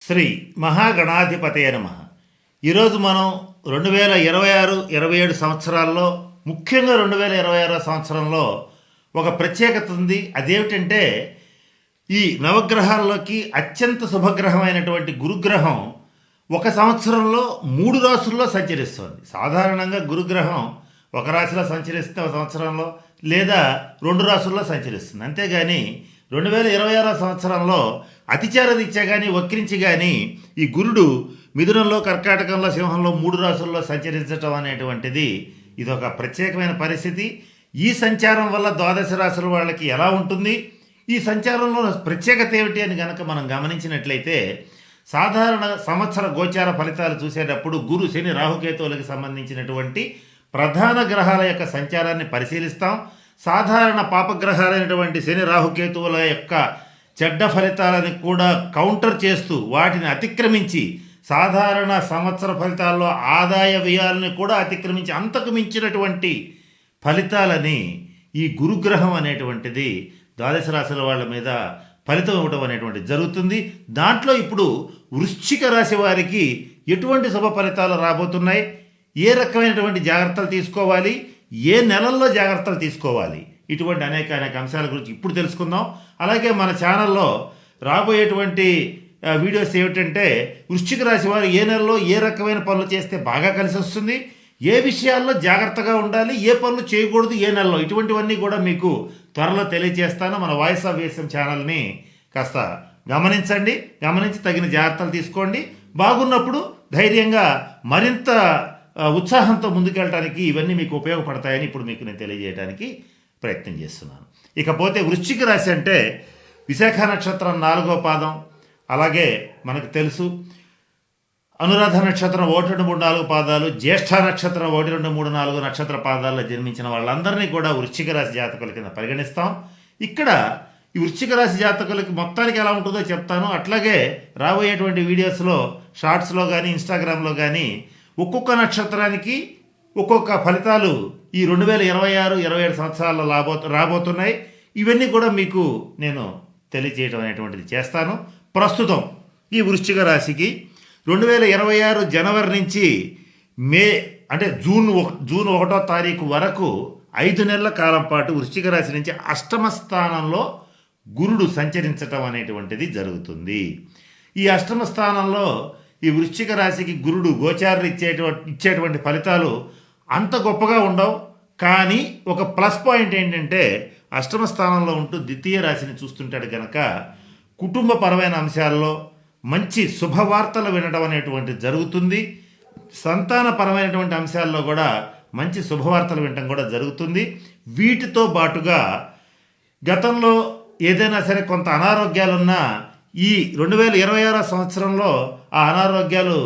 శ్రీ మహాగణాధిపతయ నమః. ఈరోజు మనం 2026-27 సంవత్సరాల్లో, ముఖ్యంగా 2026 సంవత్సరంలో ఒక ప్రత్యేకత ఉంది. అదేమిటంటే, ఈ నవగ్రహాల్లోకి అత్యంత శుభగ్రహమైనటువంటి గురుగ్రహం ఒక సంవత్సరంలో 3 రాసుల్లో సంచరిస్తుంది. సాధారణంగా గురుగ్రహం ఒక రాశిలో సంచరిస్తే ఒక సంవత్సరంలో, లేదా 2 రాసుల్లో సంచరిస్తుంది. అంతేగాని 2026 సంవత్సరంలో అతిచార రీత్యా కానీ వక్రించి కానీ ఈ గురుడు మిథునంలో, కర్కాటకంలో, సింహంలో 3 రాసుల్లో సంచరించటం అనేటువంటిది ఇది ఒక ప్రత్యేకమైన పరిస్థితి. ఈ సంచారం వల్ల ద్వాదశ రాశుల వాళ్ళకి ఎలా ఉంటుంది, ఈ సంచారంలో ప్రత్యేకత ఏమిటి అని కనుక మనం గమనించినట్లయితే, సాధారణ సంవత్సర గోచార ఫలితాలు చూసేటప్పుడు గురు, శని, రాహుకేతువులకు సంబంధించినటువంటి ప్రధాన గ్రహాల యొక్క సంచారాన్ని పరిశీలిస్తాం. సాధారణ పాపగ్రహాలైనటువంటి శని, రాహుకేతువుల యొక్క చెడ్డ ఫలితాలని కూడా కౌంటర్ చేస్తూ, వాటిని అతిక్రమించి, సాధారణ సంవత్సర ఫలితాల్లో ఆదాయ వ్యయాలను కూడా అతిక్రమించి అంతకు మించినటువంటి ఫలితాలని ఈ గురుగ్రహం అనేటువంటిది ద్వాదశ రాశుల వాళ్ళ మీద ఫలితం ఇవ్వడం అనేటువంటిది జరుగుతుంది. దాంట్లో ఇప్పుడు వృశ్చిక రాశి వారికి ఎటువంటి శుభ ఫలితాలు రాబోతున్నాయి, ఏ రకమైనటువంటి జాగ్రత్తలు తీసుకోవాలి, ఏ నెలల్లో జాగ్రత్తలు తీసుకోవాలి, ఇటువంటి అనేక అంశాల గురించి ఇప్పుడు తెలుసుకుందాం. అలాగే మన ఛానల్లో రాబోయేటువంటి వీడియోస్ ఏమిటంటే, వృశ్చిక రాశి వారు ఏ నెలలో ఏ రకమైన పనులు చేస్తే బాగా కలిసి వస్తుంది, ఏ విషయాల్లో జాగ్రత్తగా ఉండాలి, ఏ పనులు చేయకూడదు ఏ నెలలో, ఇటువంటివన్నీ కూడా మీకు త్వరలో తెలియజేస్తాను. మన వాయిస్ ఆఫ్ వేసం ఛానల్ని కాస్త గమనించి తగిన జాగ్రత్తలు తీసుకోండి. బాగున్నప్పుడు ధైర్యంగా మరింత ఉత్సాహంతో ముందుకెళ్ళడానికి ఇవన్నీ మీకు ఉపయోగపడతాయని ఇప్పుడు మీకు నేను తెలియజేయడానికి ప్రయత్నం చేస్తున్నాను. ఇకపోతే వృశ్చిక రాశి అంటే విశాఖ నక్షత్రం 4వ పాదం, అలాగే మనకు తెలుసు అనురాధ నక్షత్రం 1, 2, 3, 4 పాదాలు, జ్యేష్ఠ నక్షత్రం 1, 2, 3, 4 నక్షత్ర పాదాల్లో జన్మించిన వాళ్ళందరినీ కూడా వృశ్చిక రాశి జాతకుల కింద పరిగణిస్తాం. ఇక్కడ ఈ వృశ్చిక రాశి జాతకులకి మొత్తానికి ఎలా ఉంటుందో చెప్తాను. అట్లాగే రాబోయేటువంటి వీడియోస్లో, షార్ట్స్లో కానీ ఇన్స్టాగ్రామ్లో కానీ ఒక్కొక్క నక్షత్రానికి ఒక్కొక్క ఫలితాలు ఈ 2026-27 సంవత్సరాల్లో రాబోతున్నాయి. ఇవన్నీ కూడా మీకు నేను తెలియజేయడం అనేటువంటిది చేస్తాను. ప్రస్తుతం ఈ వృశ్చిక రాశికి 2026 జనవరి నుంచి మే అంటే జూన్ 1వ తారీఖు వరకు 5 నెలల కాలం పాటు వృశ్చిక రాశి నుంచి అష్టమ స్థానంలో గురుడు సంచరించటం అనేటువంటిది జరుగుతుంది. ఈ అష్టమ స్థానంలో ఈ వృశ్చిక రాశికి గురుడు గోచారులు ఇచ్చేటువంటి ఫలితాలు అంత గొప్పగా ఉండవు. కానీ ఒక ప్లస్ పాయింట్ ఏంటంటే, అష్టమ స్థానంలో ఉంటూ ద్వితీయ రాశిని చూస్తుంటాడు కనుక కుటుంబపరమైన అంశాల్లో మంచి శుభవార్తలు వినడం అనేటువంటిది జరుగుతుంది. సంతానపరమైనటువంటి అంశాల్లో కూడా మంచి శుభవార్తలు వినడం కూడా జరుగుతుంది. వీటితో పాటుగా గతంలో ఏదైనా సరే కొంత అనారోగ్యాలున్నా ఈ 2026 సంవత్సరంలో ఆ అనారోగ్యాలు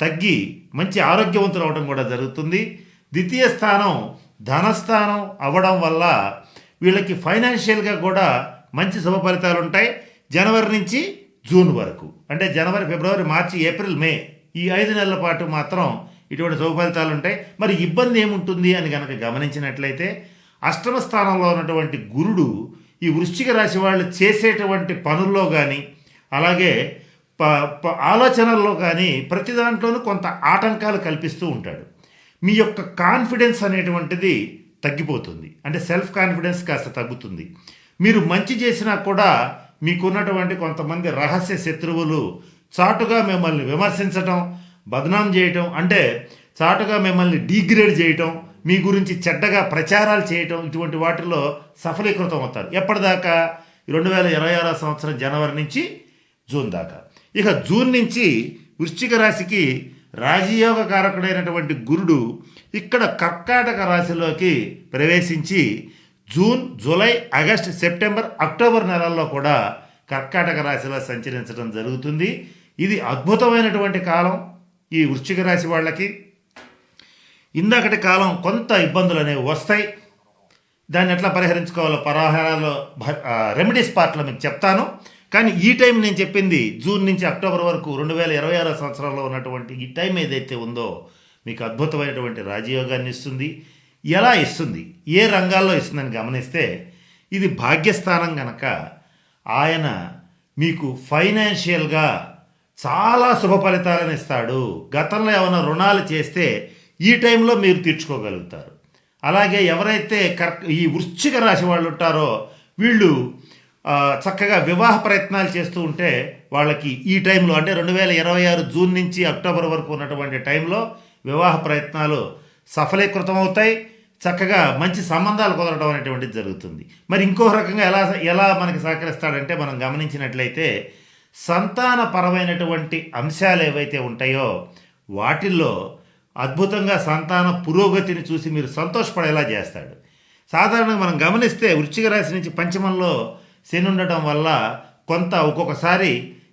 తగ్గి మంచి ఆరోగ్యవంతులు అవడం కూడా జరుగుతుంది. ద్వితీయ స్థానం ధనస్థానం అవ్వడం వల్ల వీళ్ళకి ఫైనాన్షియల్గా కూడా మంచి శుభ ఫలితాలు ఉంటాయి. జనవరి నుంచి జూన్ వరకు, అంటే జనవరి, ఫిబ్రవరి, మార్చి, ఏప్రిల్, మే, ఈ 5 నెలల పాటు మాత్రం ఇటువంటి శుభ ఫలితాలు ఉంటాయి. మరి ఇబ్బంది ఏముంటుంది అని కనుక గమనించినట్లయితే, అష్టమ స్థానంలో ఉన్నటువంటి గురుడు ఈ వృశ్చిక రాశి వాళ్ళు చేసేటువంటి పనుల్లో కానీ, అలాగే ఆలోచనల్లో కానీ ప్రతి దాంట్లోనూ కొంత ఆటంకాలు కల్పిస్తూ ఉంటాడు. మీ యొక్క కాన్ఫిడెన్స్ అనేటువంటిది తగ్గిపోతుంది, అంటే సెల్ఫ్ కాన్ఫిడెన్స్ కాస్త తగ్గుతుంది. మీరు మంచి చేసినా కూడా మీకున్నటువంటి కొంతమంది రహస్య శత్రువులు చాటుగా మిమ్మల్ని విమర్శించటం, బదనాం చేయటం, అంటే చాటుగా మిమ్మల్ని డీగ్రేడ్ చేయటం, మీ గురించి చెడ్డగా ప్రచారాలు చేయటం, ఇటువంటి వాటిల్లో సఫలీకృతం అవుతారు. ఎప్పటిదాకా? 2026 సంవత్సరం జనవరి నుంచి జూన్ దాకా. ఇక జూన్ నుంచి వృశ్చిక రాశికి రాజయోగ కారకుడైనటువంటి గురుడు ఇక్కడ కర్కాటక రాశిలోకి ప్రవేశించి June, July, August, September, October నెలల్లో కూడా కర్కాటక రాశిలో సంచరించడం జరుగుతుంది. ఇది అద్భుతమైనటువంటి కాలం ఈ వృశ్చిక రాశి వాళ్ళకి. ఇందాకటి కాలం కొంత ఇబ్బందులు అనేవి వస్తాయి. దాన్ని ఎట్లా పరిహరించుకోవాలో పరిహారాలు, రెమెడీస్ పార్ట్లో మీకు చెప్తాను. కానీ ఈ టైం నేను చెప్పింది జూన్ నుంచి అక్టోబర్ వరకు 2026 సంవత్సరంలో ఉన్నటువంటి ఈ టైం ఏదైతే ఉందో మీకు అద్భుతమైనటువంటి రాజయోగాన్ని ఇస్తుంది. ఎలా ఇస్తుంది, ఏ రంగాల్లో ఇస్తుందని గమనిస్తే, ఇది భాగ్యస్థానం కనుక ఆయన మీకు ఫైనాన్షియల్గా చాలా శుభ ఫలితాలను ఇస్తాడు. గతంలో ఏమైనా రుణాలు చేస్తే ఈ టైంలో మీరు తీర్చుకోగలుగుతారు. అలాగే ఎవరైతే ఈ వృశ్చిక రాశి వాళ్ళు ఉంటారో వీళ్ళు చక్కగా వివాహ ప్రయత్నాలు చేస్తూ ఉంటే వాళ్ళకి ఈ టైంలో అంటే 2026 జూన్ నుంచి అక్టోబర్ వరకు ఉన్నటువంటి టైంలో వివాహ ప్రయత్నాలు సఫలీకృతం అవుతాయి. చక్కగా మంచి సంబంధాలు కుదరడం అనేటువంటిది జరుగుతుంది. మరి ఇంకో రకంగా ఎలా మనకి సహకరిస్తాడంటే మనం గమనించినట్లయితే సంతానపరమైనటువంటి అంశాలు ఏవైతే ఉంటాయో వాటిల్లో అద్భుతంగా సంతాన పురోగతిని చూసి మీరు సంతోషపడేలా చేస్తాడు. సాధారణంగా మనం గమనిస్తే వృశ్చిక రాశి నుంచి పంచమంలో శని ఉండటం వల్ల ఒక్కొక్కసారి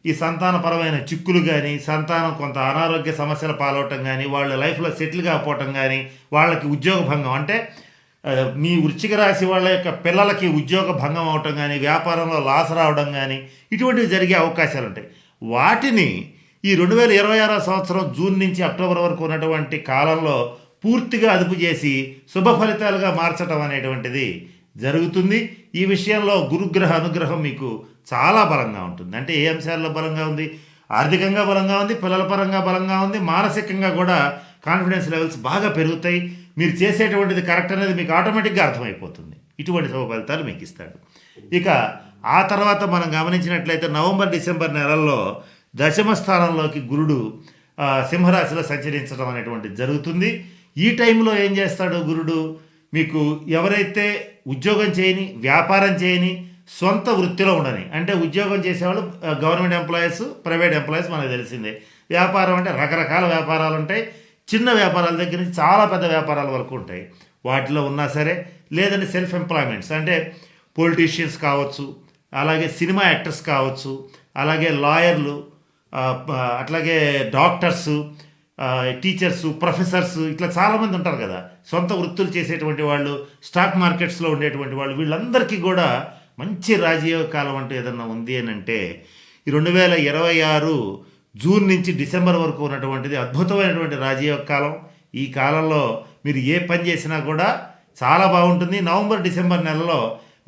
ఈ సంతానపరమైన చిక్కులు కానీ సంతానం కొంత అనారోగ్య సమస్యల పాలవటం కానీ వాళ్ళ లైఫ్లో సెటిల్ కాకపోవటం కానీ వాళ్ళకి ఉద్యోగ భంగం అంటే మీ వృశ్చిక రాశి వాళ్ళ యొక్క పిల్లలకి ఉద్యోగ భంగం అవటం కానీ వ్యాపారంలో లాస్ రావడం కానీ ఇటువంటివి జరిగే అవకాశాలు ఉంటాయి. వాటిని ఈ 2026 సంవత్సరం జూన్ నుంచి అక్టోబర్ వరకు ఉన్నటువంటి కాలంలో పూర్తిగా అదుపు చేసి శుభ ఫలితాలుగా మార్చడం అనేటువంటిది జరుగుతుంది. ఈ విషయంలో గురుగ్రహ అనుగ్రహం మీకు చాలా బలంగా ఉంటుంది. అంటే ఏ అంశాల్లో బలంగా ఉంది? ఆర్థికంగా బలంగా ఉంది, పిల్లల పరంగా బలంగా ఉంది, మానసికంగా కూడా కాన్ఫిడెన్స్ లెవెల్స్ బాగా పెరుగుతాయి. మీరు చేసేటువంటిది కరెక్ట్ అనేది మీకు ఆటోమేటిక్గా అర్థమైపోతుంది. ఇటువంటి శుభ ఫలితాలు మీకు ఇస్తాడు. ఇక ఆ తర్వాత మనం గమనించినట్లయితే నవంబర్ డిసెంబర్ నెలల్లో దశమ స్థానంలోకి గురుడు సింహరాశిలో సంచరించడం అనేటువంటిది జరుగుతుంది. ఈ టైంలో ఏం చేస్తాడు గురుడు? మీకు ఎవరైతే ఉద్యోగం చేయని, వ్యాపారం చేయని, సొంత వృత్తిలో ఉండని, అంటే ఉద్యోగం చేసేవాళ్ళు గవర్నమెంట్ ఎంప్లాయీస్, ప్రైవేట్ ఎంప్లాయీస్ మనకు తెలిసిందే. వ్యాపారం అంటే రకరకాల వ్యాపారాలు ఉంటాయి. చిన్న వ్యాపారాల దగ్గర నుంచి చాలా పెద్ద వ్యాపారాల వరకు ఉంటాయి. వాటిలో ఉన్నా సరే, లేదంటే సెల్ఫ్ ఎంప్లాయ్మెంట్స్ అంటే పొలిటీషియన్స్ కావచ్చు, అలాగే సినిమా యాక్టర్స్ కావచ్చు, అలాగే లాయర్లు, అట్లాగే డాక్టర్సు, టీచర్సు, ప్రొఫెసర్స్, ఇట్లా చాలామంది ఉంటారు కదా, సొంత వృత్తులు చేసేటువంటి వాళ్ళు, స్టాక్ మార్కెట్స్లో ఉండేటువంటి వాళ్ళు, వీళ్ళందరికీ కూడా మంచి రాజయోగ కాలం అంటూ ఏదన్నా ఉంది అని అంటే ఈ 2026 జూన్ నుంచి డిసెంబర్ వరకు ఉన్నటువంటిది అద్భుతమైనటువంటి రాజయోగ కాలం. ఈ కాలంలో మీరు ఏ పని చేసినా కూడా చాలా బాగుంటుంది. నవంబర్ డిసెంబర్ నెలలో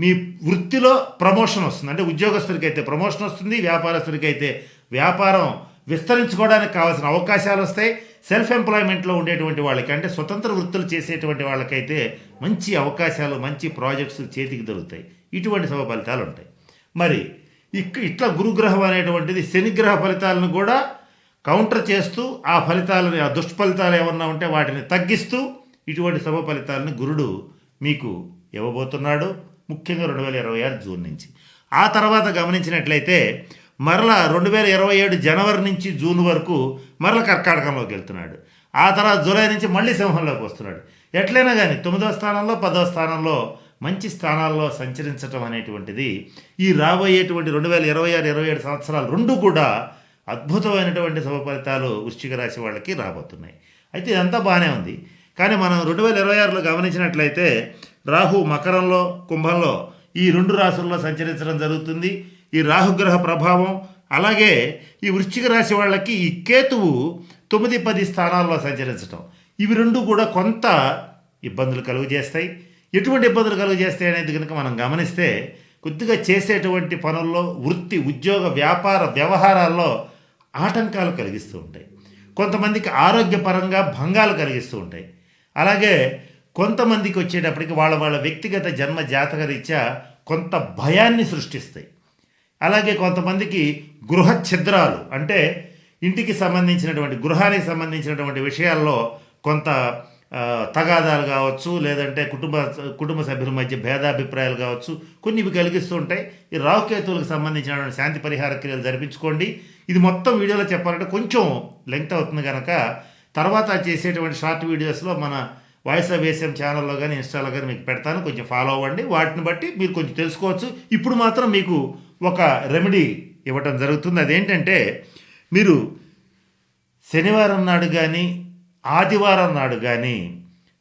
మీ వృత్తిలో ప్రమోషన్ వస్తుంది. అంటే ఉద్యోగస్తుడికి అయితే ప్రమోషన్ వస్తుంది, వ్యాపారస్తుడికి అయితే వ్యాపారం విస్తరించుకోవడానికి కావాల్సిన అవకాశాలు వస్తాయి. సెల్ఫ్ ఎంప్లాయ్మెంట్లో ఉండేటువంటి వాళ్ళకి అంటే స్వతంత్ర వృత్తులు చేసేటువంటి వాళ్ళకైతే మంచి అవకాశాలు, మంచి ప్రాజెక్ట్స్ చేతికి దొరుకుతాయి. ఇటువంటి శుభ ఫలితాలు ఉంటాయి. మరి ఇట్లా గురుగ్రహం అనేటువంటిది శనిగ్రహ ఫలితాలను కూడా కౌంటర్ చేస్తూ ఆ ఫలితాలని, ఆ దుష్ఫలితాలు ఏమన్నా ఉంటే వాటిని తగ్గిస్తూ ఇటువంటి శుభ ఫలితాలను గురుడు మీకు ఇవ్వబోతున్నాడు, ముఖ్యంగా 2026 జూన్ నుంచి. ఆ తర్వాత గమనించినట్లయితే మరలా 2027 జనవరి నుంచి జూన్ వరకు మరల కర్కాటకంలోకి వెళ్తున్నాడు. ఆ తర్వాత జూలై నుంచి మళ్ళీ సింహంలోకి వస్తున్నాడు. ఎట్లయినా కానీ 9వ స్థానంలో 10వ స్థానంలో మంచి స్థానాల్లో సంచరించడం అనేటువంటిది ఈ రాబోయేటువంటి 2026-27 సంవత్సరాలు రెండు కూడా అద్భుతమైనటువంటి శుభ ఫలితాలు వృశ్చిక రాశి వాళ్ళకి రాబోతున్నాయి. అయితే ఇదంతా బాగానే ఉంది. కానీ మనం 2026లో గమనించినట్లయితే రాహు మకరంలో, కుంభంలో ఈ రెండు రాశుల్లో సంచరించడం జరుగుతుంది. ఈ రాహుగ్రహ ప్రభావం, అలాగే ఈ వృశ్చిక రాశి వాళ్ళకి ఈ కేతువు 9-10 స్థానాల్లో సంచరించడం, ఇవి రెండు కూడా కొంత ఇబ్బందులు కలుగు చేస్తాయి. ఎటువంటి ఇబ్బందులు కలుగు చేస్తాయి అనేది కనుక మనం గమనిస్తే కొద్దిగా చేసేటువంటి పనుల్లో, వృత్తి, ఉద్యోగ, వ్యాపార వ్యవహారాల్లో ఆటంకాలు కలిగిస్తూ ఉంటాయి. కొంతమందికి ఆరోగ్యపరంగా భంగాలు కలిగిస్తూ ఉంటాయి. అలాగే కొంతమందికి వచ్చేటప్పటికి వాళ్ళ వ్యక్తిగత జన్మ జాతక రీత్యా కొంత భయాన్ని సృష్టిస్తాయి. అలాగే కొంతమందికి గృహ ఛిద్రాలు అంటే ఇంటికి సంబంధించినటువంటి, గృహానికి సంబంధించినటువంటి విషయాల్లో కొంత తగాదాలు కావచ్చు, లేదంటే కుటుంబ సభ్యుల మధ్య భేదాభిప్రాయాలు కావచ్చు, కొన్ని ఇవి కలిగిస్తూ ఉంటాయి. ఈ రాహుకేతువులకు సంబంధించినటువంటి శాంతి పరిహార క్రియలు జరిపించుకోండి. ఇది మొత్తం వీడియోలో చెప్పాలంటే కొంచెం లెంగ్త్ అవుతుంది కనుక తర్వాత చేసేటువంటి షార్ట్ వీడియోస్లో మన వాయిస్ ఆఫ్ వేసీఎం ఛానల్లో కానీ ఇన్స్టాలో కానీ మీకు పెడతాను, కొంచెం ఫాలో అవ్వండి. వాటిని బట్టి మీరు కొంచెం తెలుసుకోవచ్చు. ఇప్పుడు మాత్రం మీకు ఒక రెమెడీ ఇవ్వటం జరుగుతుంది. అదేంటంటే మీరు శనివారం నాడు కానీ ఆదివారం నాడు కానీ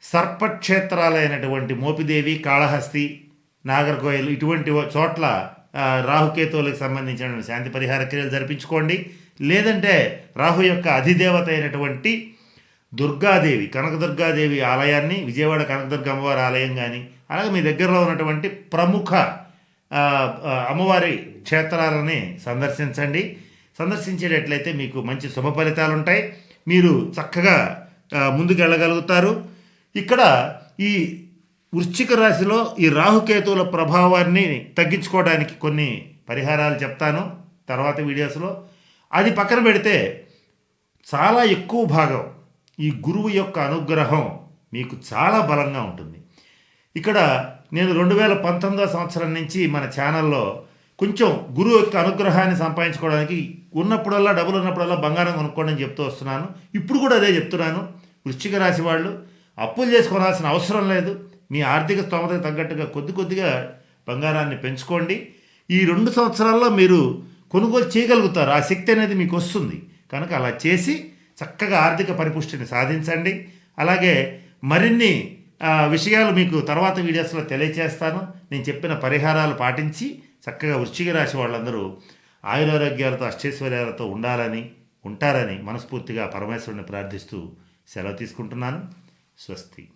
సర్పక్షేత్రాలైనటువంటి మోపిదేవి, కాళహస్తి, నాగర్కోయిల్ ఇటువంటి చోట్ల రాహుకేతువులకు సంబంధించిన శాంతి పరిహార క్రియలు జరిపించుకోండి. లేదంటే రాహు యొక్క అధిదేవత అయినటువంటి దుర్గాదేవి, కనకదుర్గాదేవి ఆలయాన్ని, విజయవాడ కనకదుర్గ అమ్మవారి ఆలయం కానీ, అలాగే మీ దగ్గరలో ఉన్నటువంటి ప్రముఖ అమ్మవారి క్షేత్రాలని సందర్శించండి. సందర్శించేటట్లయితే మీకు మంచి శుభ ఫలితాలు ఉంటాయి. మీరు చక్కగా ముందుకు వెళ్ళగలుగుతారు. ఇక్కడ ఈ వృశ్చిక రాశిలో ఈ రాహుకేతువుల ప్రభావాన్ని తగ్గించుకోవడానికి కొన్ని పరిహారాలు చెప్తాను తర్వాత వీడియోస్లో. అది పక్కన పెడితే చాలా ఎక్కువ భాగం ఈ గురువు యొక్క అనుగ్రహం మీకు చాలా బలంగా ఉంటుంది. ఇక్కడ నేను 2019 సంవత్సరం నుంచి మన ఛానల్లో కొంచెం గురువు యొక్క అనుగ్రహాన్ని సంపాదించుకోవడానికి ఉన్నప్పుడల్లా డబ్బులు ఉన్నప్పుడల్లా బంగారం కొనుక్కోండి అని చెప్తూ వస్తున్నాను. ఇప్పుడు కూడా అదే చెప్తున్నాను. వృశ్చిక రాశి వాళ్ళు అప్పులు చేసుకోవాల్సిన అవసరం లేదు. మీ ఆర్థిక స్తోమతకు తగ్గట్టుగా కొద్దిగా బంగారాన్ని పెంచుకోండి. ఈ 2 సంవత్సరాల్లో మీరు కొనుగోలు చేయగలుగుతారు. ఆ శక్తి అనేది మీకు వస్తుంది. కనుక అలా చేసి చక్కగా ఆర్థిక పరిపుష్టిని సాధించండి. అలాగే మరిన్ని విషయాలు మీకు తర్వాత వీడియోస్లో తెలియజేస్తాను. నేను చెప్పిన పరిహారాలు పాటించి చక్కగా వృశ్చిక రాశి వాళ్ళందరూ ఆయురారోగ్యాలతో అష్టైశ్వర్యాలతో ఉంటారని మనస్ఫూర్తిగా పరమేశ్వరుని ప్రార్థిస్తూ సెలవు తీసుకుంటున్నాను. స్వస్తి.